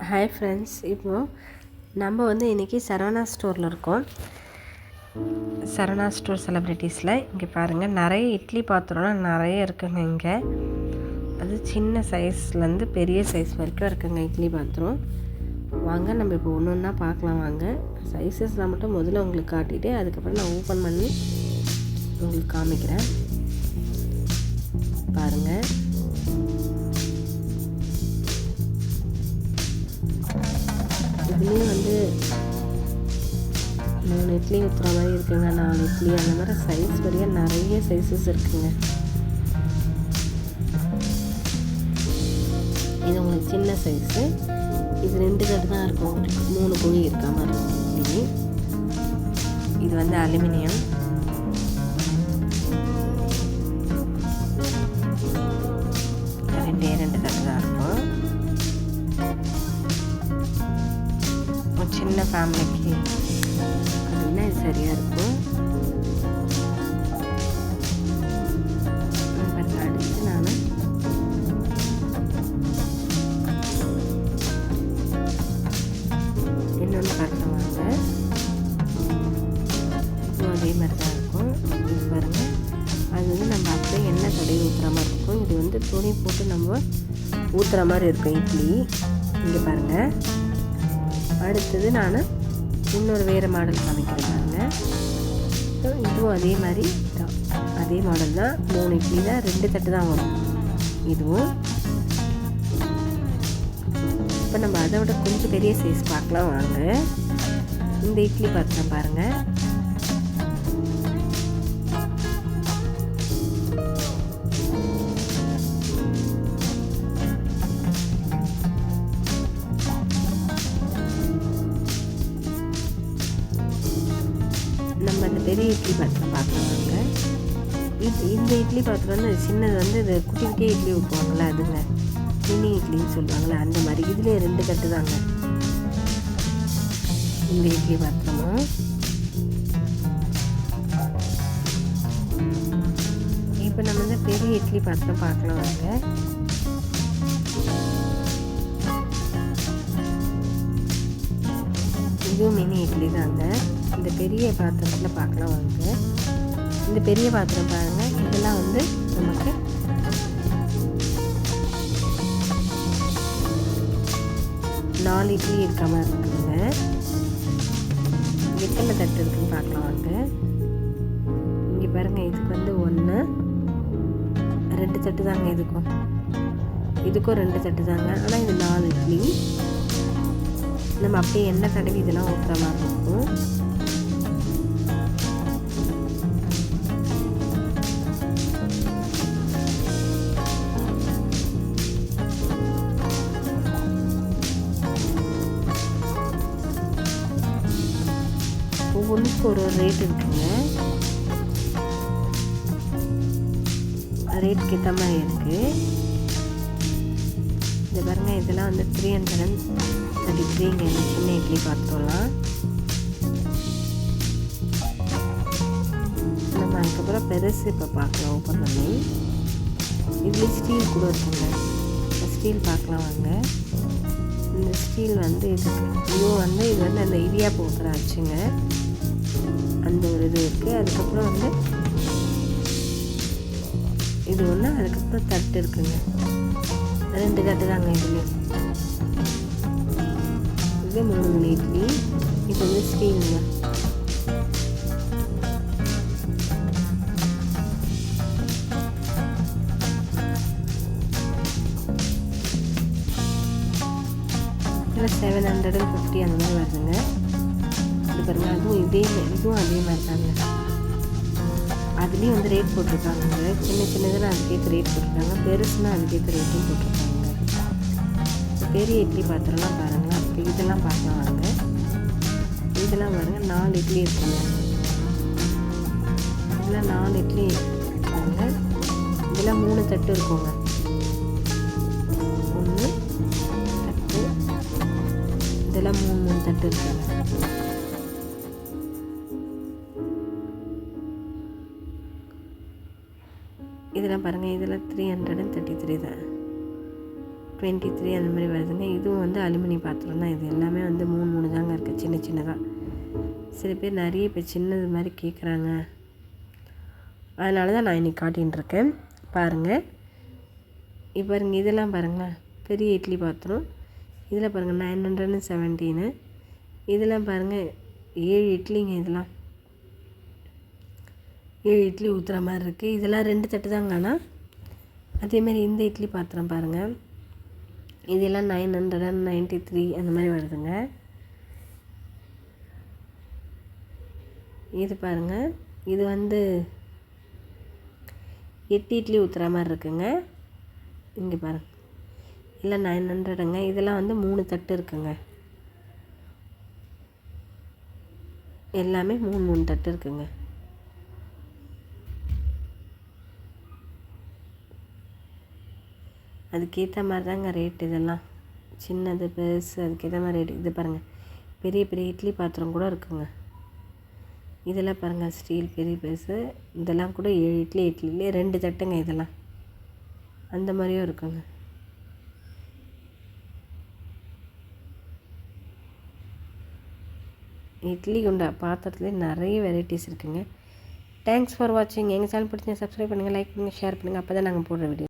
Hi friends, இப்போது நம்ம இன்றைக்கி சரவணா ஸ்டோரில் இருக்கோம். சரவணா ஸ்டோர் செலிப்ரிட்டிஸில் இங்கே பாருங்கள், நிறைய இட்லி பாத்திரம்லாம் நிறைய இருக்குங்க. இங்கே அது சின்ன சைஸ்லேருந்து பெரிய சைஸ் வரைக்கும் இருக்குங்க இட்லி பாத்திரம். வாங்க நம்ம இப்போ ஒன்று ஒன்றா பார்க்கலாம். வாங்க, சைஸஸ்லாம் மட்டும் முதல்ல உங்களுக்கு காட்டிட்டு அதுக்கப்புறம் நான் ஓப்பன் பண்ணி உங்களுக்கு காமிக்கிறேன். பாருங்கள், இதுலேயும் 3 இட்லி ஊற்றுற மாதிரி இருக்குங்க, 4 இட்லி, அந்த மாதிரி சைஸ் வரையாக நிறைய சைஸஸ் இருக்குங்க. இது உங்களுக்கு சின்ன சைஸு, இது 2 தட்டு தான் இருக்கும், உங்களுக்கு 3 குழி இருக்க மாதிரி இருக்கும் இட்லி. இது அலுமினியம். ரெண்டு தட்டு தான் இருக்கும். சின்ன ஃபேமிலிக்கு அப்படின்னா இது சரியாக இருக்கும். அடுத்து நான் இன்னொன்று காட்டுவாங்க, இதுவும் அதே மாதிரி தான் இருக்கும். இது பாருங்கள், அது நம்ம அப்படியே எண்ணெய் தடவி ஊற்றுற மாதிரி இருக்கும். இது துணி போட்டு நம்ம ஊற்றுற மாதிரி இருக்கும் இட்லி. இங்கே பாருங்கள், அடுத்தது நான் இன்னொரு வேறு மாடல் காமிக்கிறேன் பாருங்கள். இதுவும் அதே மாதிரி தான், அதே மாடல் தான். 3 இட்லி தான், 2 தட்டு தான் வரும் இதுவும். இப்போ நம்ம அதை விட கொஞ்சம் பெரிய சைஸ் பார்க்கலாம் வாங்க. இந்த இட்லி பாத்திரம் பாருங்கள், நம்ம அந்த பெரிய இட்லி பாத்திரம் பார்க்கலாங்க. இந்த இட்லி பாத்திரம் சின்னது இது குட்டி குட்டியே இட்லி ஊற்றுவாங்களே, அதுங்க மினி இட்லின்னு சொல்லுவாங்களே, அந்த மாதிரி. இதுலேயே 2 தட்டு தாங்க இந்த இட்லி பாத்திரமும். இப்போ நம்ம பெரிய இட்லி பாத்திரம் பார்க்கலாம் வாங்க. இதுவும் மினி இட்லி தாங்க. இந்த பெரிய பாத்திரத்தில் பார்க்கலாம் வாங்க. இந்த பெரிய பாத்திரம் பாருங்கள், இதெல்லாம் நமக்கு 4 இட்லி இருக்க மாதிரி இருக்குதுங்க. எத்தனை தட்டு இருக்குன்னு பார்க்கலாம் வாங்க. இங்கே பாருங்கள், இதுக்கு 1 2 தட்டு தாங்க. இதுக்கும் 2 தட்டு தாங்க. ஆனால் இது 4 இட்லி. நம்ம அப்படியே எண்ணெய் தடவி இதெல்லாம் ஊற்றுற மாதிரி இருக்கும். ஒவ்வொன்றுக்கு ஒரு ரேட் இருக்குங்க, ரேட்டுக்கு ஏற்ற மாதிரி இருக்குது. இந்த பாருங்க, இதெல்லாம் 333ங்க இந்த சின்ன இட்லி பாத்திரம்லாம். நம்ம அதுக்கப்புறம் பெருசு இப்போ பார்க்கலாம் ஓப்பன் பண்ணி. இதுலேயே ஸ்டீல் கூட இருக்குங்க, ஸ்டீல் பார்க்கலாம் வாங்க. இந்த ஸ்டீல் இதுவும் இது அந்த இடியாப்பம் ஊற்றுற ஆச்சுங்க, அந்த ஒரு இது இருக்குது. அதுக்கப்புறம் இது ஒன்று, அதுக்கப்புறம் தட்டு இருக்குங்க, 2 தட்டு தாங்க இதுலேயும். இது 3 இட்லி. இது ஸ்டீலுங்க. இதில் 750 அந்த மாதிரி வருதுங்க. இது பாருங்கள், இதுவும் அதே மாதிரி தாங்க. அதுலேயும் ரேட் போட்டிருக்காங்க. சின்னதில் அதுக்கேற்ற ரேட் போட்டிருக்காங்க, பெருசுனா அதுக்கேற்ற ரேட்டும் போட்டிருக்காங்க. பெரிய இட்லி பாத்திரம்லாம் பாருங்களா. இப்போ இதெல்லாம் பார்க்கலாம் வாங்க. இதெல்லாம் பாருங்கள், 4 இட்லி இருக்குங்க. இதெல்லாம் 4 இட்லி இருக்காங்க. இதெல்லாம் 3 தட்டு இருக்குங்க. 1 தட்டு, இதெல்லாம் 3 தட்டு இருக்குங்க. இதெல்லாம் பாருங்கள், இதில் 333 தான். 23 அந்த மாதிரி வருதுங்க. இதுவும் வந்து அலுமினியம் பாத்திரம் தான். இது எல்லாமே வந்து 3 தாங்க இருக்குது, சின்ன சின்னதாக. சில பேர் நிறைய இப்போ சின்னது மாதிரி கேட்குறாங்க, அதனால தான் நான் இன்றைக்கி காட்டின்னு இருக்கேன். பாருங்கள், இப்போ பாருங்கள், இதெல்லாம் பாருங்களேன், பெரிய இட்லி பாத்திரம். இதில் பாருங்கள் 917. இதெல்லாம் பாருங்கள் 7 இட்லிங்க. இதெல்லாம் 7 இட்லி ஊற்றுற மாதிரி இருக்குது. இதெல்லாம் 2 தட்டு தாங்க. ஆனால் அதேமாரி இந்த இட்லி பாத்திரம் பாருங்கள், இதெல்லாம் 993 அந்த மாதிரி வருதுங்க. இது பாருங்கள், இது வந்து 8 இட்லி ஊற்றுற மாதிரி இருக்குங்க. இங்கே பாருங்கள், இல்லை 900ங்க. இதெல்லாம் வந்து 3 தட்டு இருக்குங்க. எல்லாமே 3 தட்டு இருக்குங்க. அதுக்கேற்ற மாதிரி தாங்க ரேட். இதெல்லாம் சின்னது பெருசு அதுக்கேற்ற மாதிரி ரேட். இது பாருங்கள், பெரிய பெரிய இட்லி பாத்திரம் கூட இருக்குங்க. இதெல்லாம் பாருங்கள், ஸ்டீல் பெரிய பெருசு. இதெல்லாம் கூட 7 இட்லிலே 2 தட்டுங்க. இதெல்லாம் அந்த மாதிரியும் இருக்குங்க. இட்லி குண்டா பாத்திரத்துலேயே நிறைய வெரைட்டிஸ் இருக்குங்க. தேங்க்ஸ் ஃபார் வாட்சிங். எங்கள் சேனல் பிடிச்சி சப்ஸ்கிரைப் பண்ணுங்கள், லைக் பண்ணுங்கள், ஷேர் பண்ணுங்கள். அப்போ தான் நாங்கள் போடுற வீடியோ